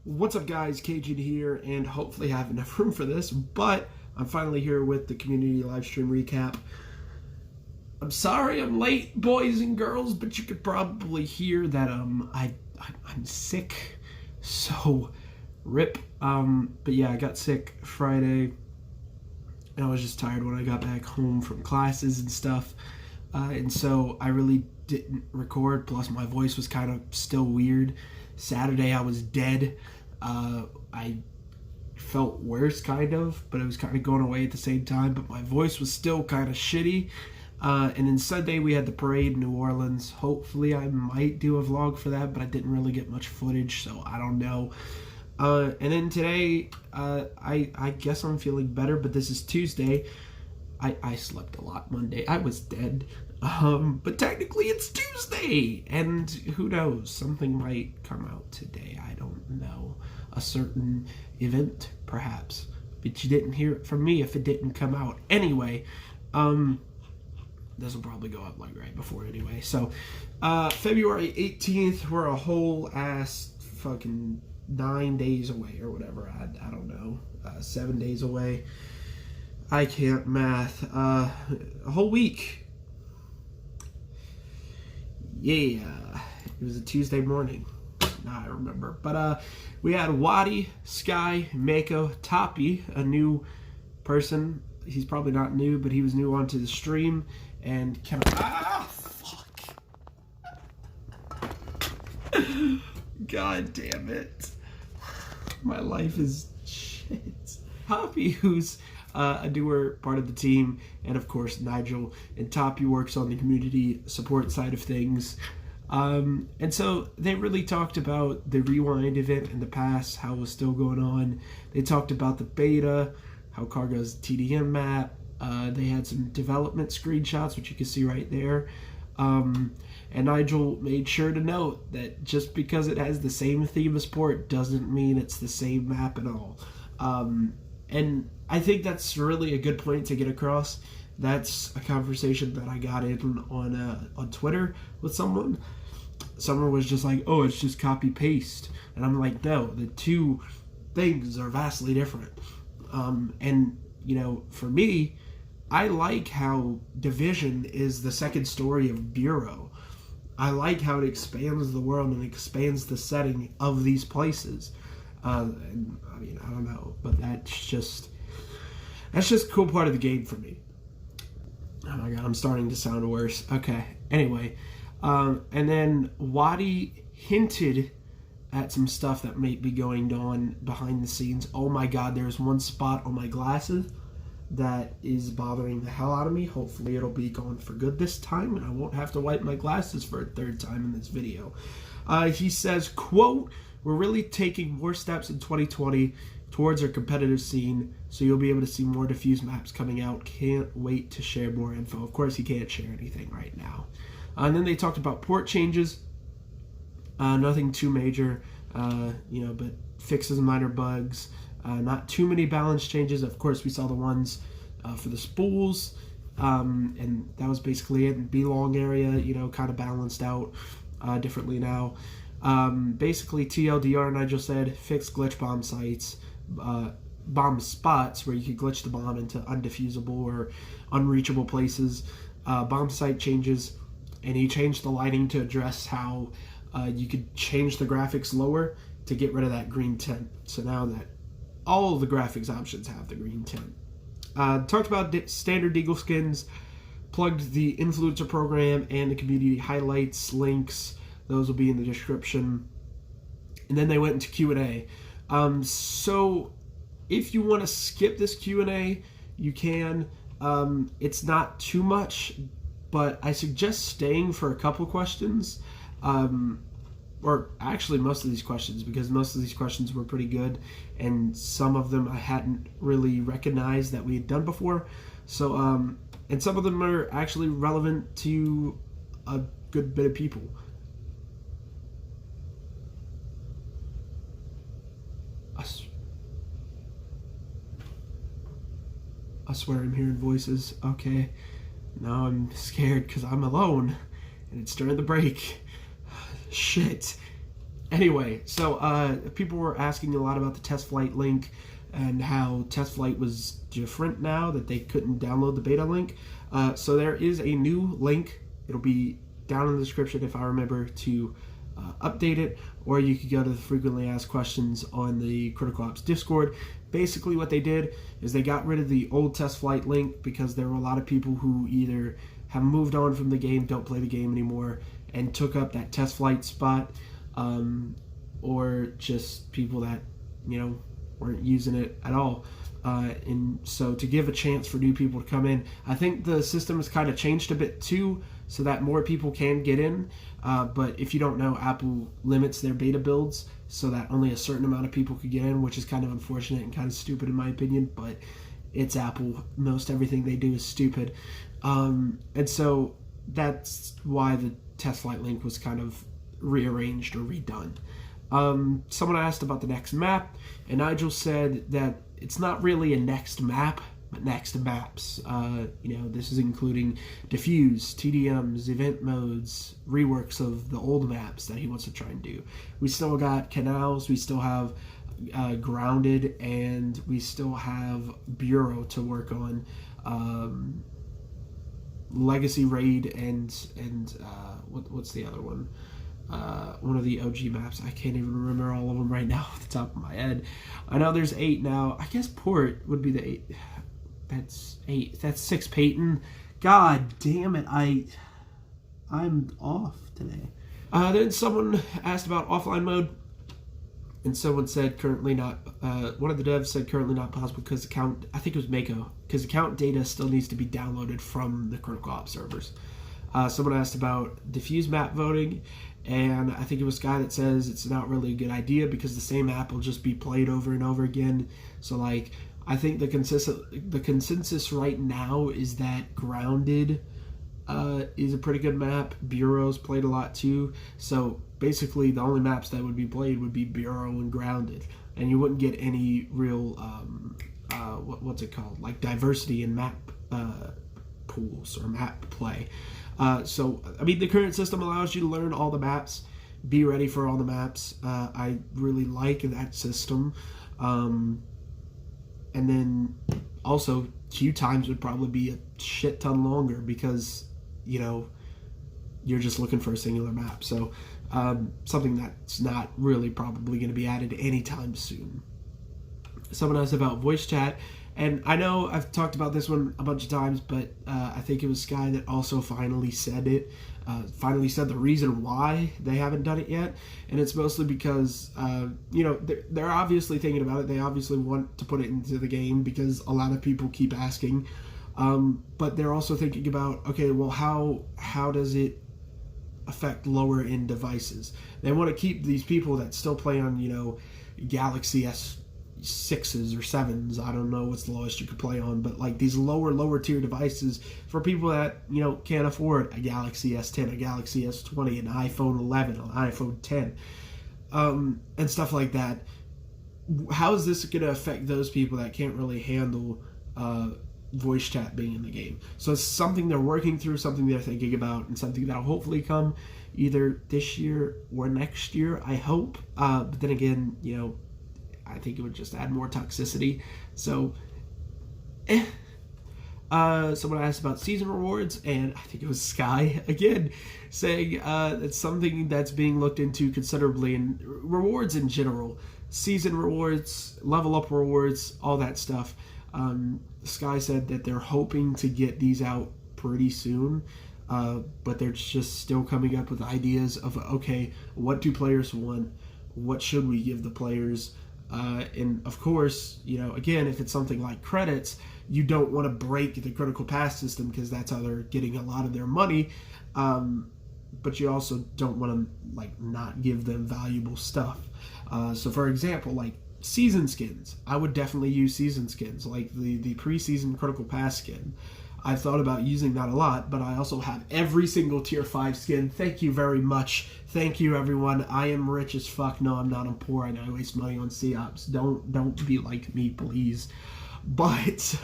What's up, guys? Cajun here, and hopefully I have enough room for this, but I'm finally here with the Community Livestream recap. I'm sorry I'm late, boys and girls, but you could probably hear that I'm sick, so rip. But yeah, I got sick Friday, and I was just tired when I got back home from classes and stuff, and so I really didn't record, plus my voice was kind of still weird. Saturday I was dead. I felt worse, kind of, but it was kind of going away at the same time, but my voice was still kind of shitty. And then Sunday we had the parade in New Orleans. Hopefully I might do a vlog for that, but I didn't really get much footage, so I don't know. And then today, I guess I'm feeling better, but this is Tuesday. I slept a lot Monday. I was dead. But technically it's Tuesday, and who knows, something might come out today. I don't know. A certain event, perhaps. But you didn't hear it from me if it didn't come out. Anyway, this will probably go up like right before anyway. So, February 18th, we're a whole ass fucking 9 days away or whatever. I don't know. 7 days away. I can't math. A whole week. Yeah, it was a Tuesday morning. Nah, I remember. But we had Whitey, Sky, Mako, Toppy, a new person. He's probably not new, but he was new onto the stream. And fuck. God damn it. My life is shit. Toppy, who's a newer part of the team, and of course Nigel, and Toppy works on the community support side of things. And so they really talked about the Rewind event in the past, how it was still going on. They talked about the beta, how Cargo's TDM map. They had some development screenshots, which you can see right there. And Nigel made sure to note that just because it has the same Themis port doesn't mean it's the same map at all. And I think that's really a good point to get across. That's a conversation that I got in on Twitter with someone. Someone was just like, oh, it's just copy paste. And I'm like, no, the two things are vastly different. And, you know, for me, I like how Division is the second story of Bureau. I like how it expands the world and expands the setting of these places. And, I mean, I don't know, but that's just a cool part of the game for me. Oh my god, I'm starting to sound worse. Okay, anyway. And then Whitey hinted at some stuff that might be going on behind the scenes. Oh my god, there's one spot on my glasses that is bothering the hell out of me. Hopefully it'll be gone for good this time, and I won't have to wipe my glasses for a third time in this video. He says, quote, "We're really taking more steps in 2020 towards our competitive scene, so you'll be able to see more diffuse maps coming out. Can't wait to share more info." Of course, he can't share anything right now. And then they talked about port changes. Nothing too major, you know, but fixes minor bugs. Not too many balance changes. Of course, we saw the ones for the spools, and that was basically it. And B-long area, you know, kind of balanced out differently now. Basically, TLDR, Nigel said, fix glitch bomb sites, bomb spots where you could glitch the bomb into undefusable or unreachable places, bomb site changes, and he changed the lighting to address how you could change the graphics lower to get rid of that green tint. So now that all of the graphics options have the green tint. Talked about standard Deagle skins, plugged the influencer program and the community highlights, links. Those will be in the description. And then they went into Q&A. So if you want to skip this Q&A, you can. It's not too much, but I suggest staying for a couple questions. Or actually most of these questions, because most of these questions were pretty good, and some of them I hadn't really recognized that we had done before. So, and some of them are actually relevant to a good bit of people. I swear I'm hearing voices. Okay, now I'm scared because I'm alone, and it's during the break. Shit. Anyway, so people were asking a lot about the test flight link and how test flight was different now, that they couldn't download the beta link. So there is a new link. It'll be down in the description if I remember to update it, or you could go to the frequently asked questions on the Critical Ops Discord. Basically what they did is they got rid of the old test flight link because there were a lot of people who either have moved on from the game, don't play the game anymore, and took up that test flight spot, or just people that, you know, weren't using it at all. And so to give a chance for new people to come in, I think the system has kind of changed a bit too, so that more people can get in. But if you don't know, Apple limits their beta builds so that only a certain amount of people could get in, which is kind of unfortunate and kind of stupid in my opinion, but it's Apple. Most everything they do is stupid. And so that's why the test flight link was kind of rearranged or redone. Someone asked about the next map, and Nigel said that it's not really a next map, but next maps. You know, this is including diffuse, TDMs, event modes, reworks of the old maps that he wants to try and do. We still got canals, we still have grounded, and we still have bureau to work on. Legacy raid and what's the other one? One of the OG maps. I can't even remember all of them right now off the top of my head. I know there's 8 now. I guess Port would be the 8. That's 8. That's 6 Peyton. God damn it. I'm off today. Then someone asked about offline mode, and someone said currently not. One of the devs said currently not possible because account. I think it was Mako, because account data still needs to be downloaded from the Critical Ops servers. Someone asked about diffuse map voting, and I think it was Sky that says it's not really a good idea because the same map will just be played over and over again. So like, I think the consensus right now is that Grounded is a pretty good map. Bureau's played a lot too. So basically the only maps that would be played would be Bureau and Grounded, and you wouldn't get any real what's it called, like diversity in map pools or map play. So I mean, the current system allows you to learn all the maps, be ready for all the maps. I really like that system. And then also queue times would probably be a shit ton longer because, you know, you're just looking for a singular map. So something that's not really probably going to be added anytime soon. Someone asked about voice chat, and I know I've talked about this one a bunch of times, but I think it was Sky that also finally said it. Finally said the reason why they haven't done it yet, and it's mostly because you know, they're obviously thinking about it. They obviously want to put it into the game because a lot of people keep asking, but they're also thinking about, okay, well, how does it affect lower end devices? They want to keep these people that still play on, you know, Galaxy S6s or 7s, I don't know what's the lowest you could play on, but like these lower tier devices for people that, you know, can't afford a Galaxy S10, a Galaxy S20, an iPhone 11, an iPhone 10, and stuff like that. How is this going to affect those people that can't really handle voice chat being in the game? So it's something they're working through, something they're thinking about, and something that'll hopefully come either this year or next year, I hope. But then again, you know, I think it would just add more toxicity. So, someone asked about season rewards, and I think it was Sky again saying it's something that's being looked into considerably, and rewards in general, season rewards, level up rewards, all that stuff. Sky said that they're hoping to get these out pretty soon, but they're just still coming up with ideas of, okay, what do players want? What should we give the players? And of course, you know, again, if it's something like credits, you don't want to break the critical pass system because that's how they're getting a lot of their money. But you also don't want to like not give them valuable stuff. So for example, like season skins, I would definitely use season skins, like the preseason critical pass skin. I've thought about using that a lot, but I also have every single tier 5 skin. Thank you very much. Thank you, everyone. I am rich as fuck. No, I'm not. I'm poor. I know I waste money on C-Ops. Don't be like me, please. But,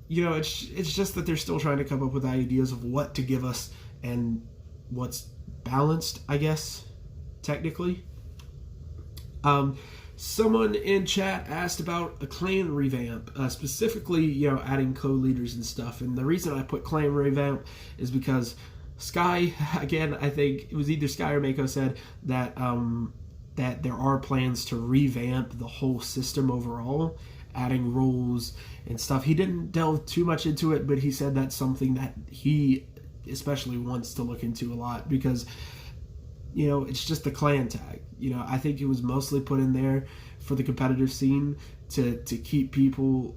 you know, it's just that they're still trying to come up with ideas of what to give us and what's balanced, I guess. technically. Someone in chat asked about a clan revamp, specifically, adding co-leaders and stuff. And the reason I put clan revamp is because Sky, again, I think it was either Sky or Mako said that that there are plans to revamp the whole system overall, adding roles and stuff. He didn't delve too much into it, but he said that's something that he especially wants to look into a lot because, it's just the clan tag. I think it was mostly put in there for the competitive scene to keep people,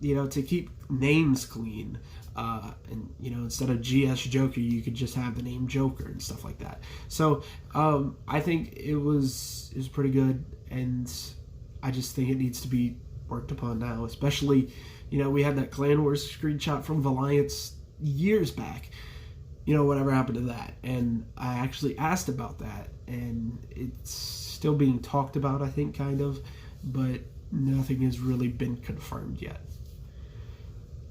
to keep names clean. And instead of GS Joker, you could just have the name Joker and stuff like that. So I think it was pretty good, and I just think it needs to be worked upon now. Especially, we had that Clan Wars screenshot from Valiance years back. Whatever happened to that? And I actually asked about that, and it's still being talked about, I think, kind of, but nothing has really been confirmed yet.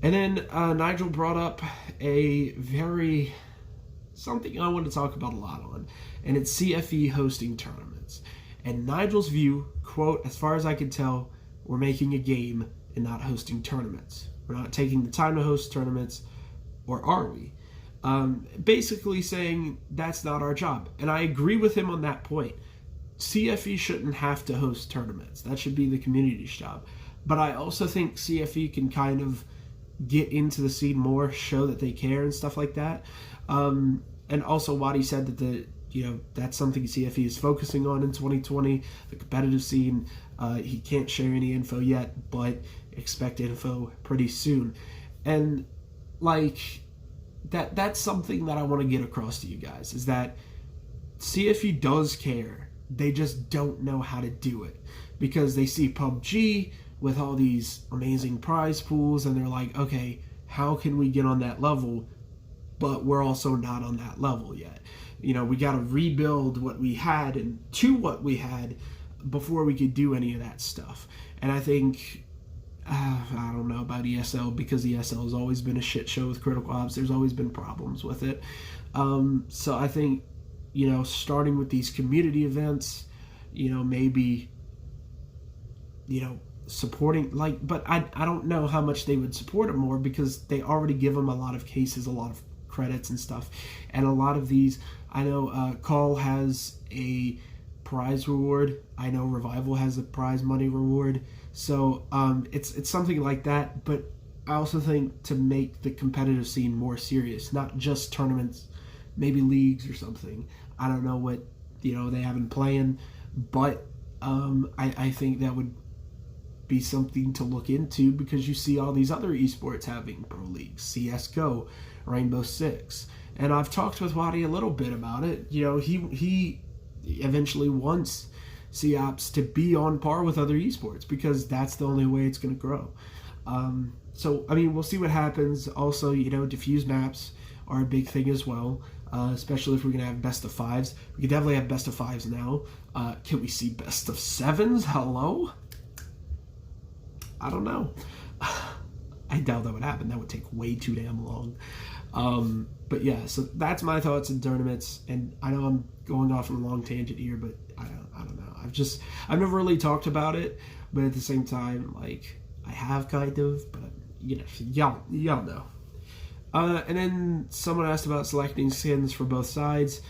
And then Nigel brought up something I want to talk about a lot on, and it's CFE hosting tournaments. And Nigel's view, quote, "As far as I can tell, we're making a game and not hosting tournaments. We're not taking the time to host tournaments, or are we?" Basically saying that's not our job. And I agree with him on that point. CFE shouldn't have to host tournaments. That should be the community's job. But I also think CFE can kind of get into the scene more, show that they care and stuff like that. And also Whitey said that that's something CFE is focusing on in 2020, the competitive scene. He can't share any info yet, but expect info pretty soon. And that's something that I want to get across to you guys, is that CFE does care. They just don't know how to do it because they see PUBG with all these amazing prize pools, and they're like, okay, how can we get on that level? But we're also not on that level yet. We got to rebuild what we had and to what we had before we could do any of that stuff. And I think, I don't know about ESL, because ESL has always been a shit show with Critical Ops. There's always been problems with it. So I think, starting with these community events, maybe, supporting, but I don't know how much they would support it more, because they already give them a lot of cases, a lot of credits and stuff. And a lot of these, I know Call has a prize reward. I know Revival has a prize money reward. So it's something like that. But I also think to make the competitive scene more serious, not just tournaments, maybe leagues or something. I don't know what they have in plan, but I think that would be something to look into, because you see all these other esports having pro leagues, CSGO, Rainbow Six, and I've talked with Whitey a little bit about it. He eventually wants COps to be on par with other esports, because that's the only way it's going to grow. So I mean, we'll see what happens. Also, diffuse maps are a big thing as well, especially if we're going to have best of fives. We could definitely have best of fives now. Can we see best of sevens? Hello? I don't know. I doubt that would happen. That would take way too damn long. But yeah, so that's my thoughts on tournaments. And I know I'm going off on a long tangent here, but I don't know. I've never really talked about it, but at the same time, I have kind of, but y'all know. And then someone asked about selecting skins for both sides.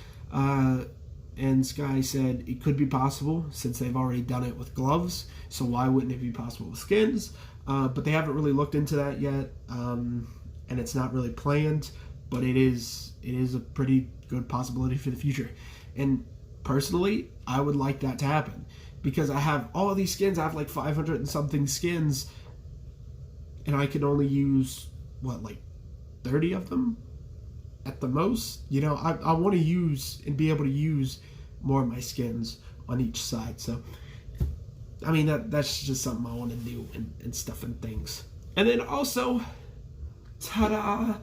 And Sky said it could be possible, since they've already done it with gloves, so why wouldn't it be possible with skins? But they haven't really looked into that yet, and it's not really planned, but it is a pretty good possibility for the future. And personally, I would like that to happen, because I have all of these skins. I have 500 and something skins, and I can only use 30 of them at the most. I want to use and be able to use more of my skins on each side. So I mean, that's just something I want to do and stuff and things. And then also, ta-da,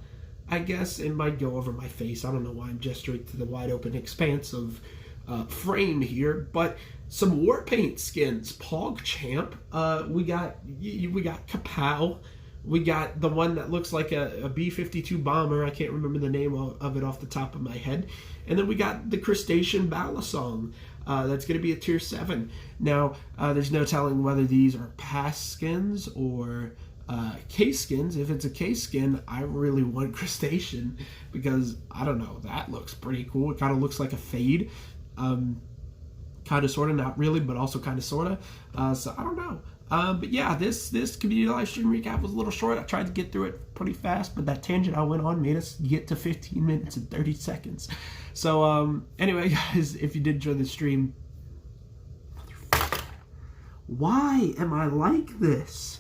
I guess it might go over my face. I don't know why I'm gesturing to the wide open expanse of frame here, but some war paint skins. PogChamp. We got Kapow. We got the one that looks like a B-52 bomber. I can't remember the name of it off the top of my head. And then we got the Crustacean Balisong. That's going to be a tier 7. Now, there's no telling whether these are pass skins or case skins. If it's a case skin, I really want Crustacean because, I don't know, that looks pretty cool. It kind of looks like a fade. Kind of, sort of, not really, but also kind of, sort of. So, I don't know. But yeah, this community live stream recap was a little short. I tried to get through it pretty fast, but that tangent I went on made us get to 15 minutes and 30 seconds. So anyway, guys, if you did enjoy the stream, why am I like this?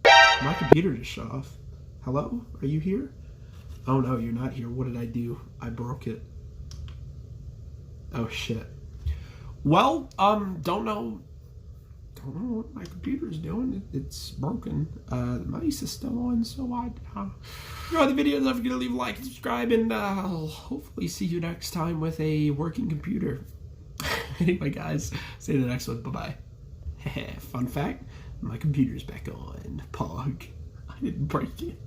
My computer just shut off. Hello? Are you here? Oh no, you're not here. What did I do? I broke it. Oh shit. Well, don't know what my computer's doing. It's broken. The mice is still on, so if you enjoyed the video, don't forget to leave a like and subscribe, and I'll hopefully see you next time with a working computer. Anyway, guys, see you in the next one. Bye-bye. Fun fact, my computer's back on. Pog. I didn't break it.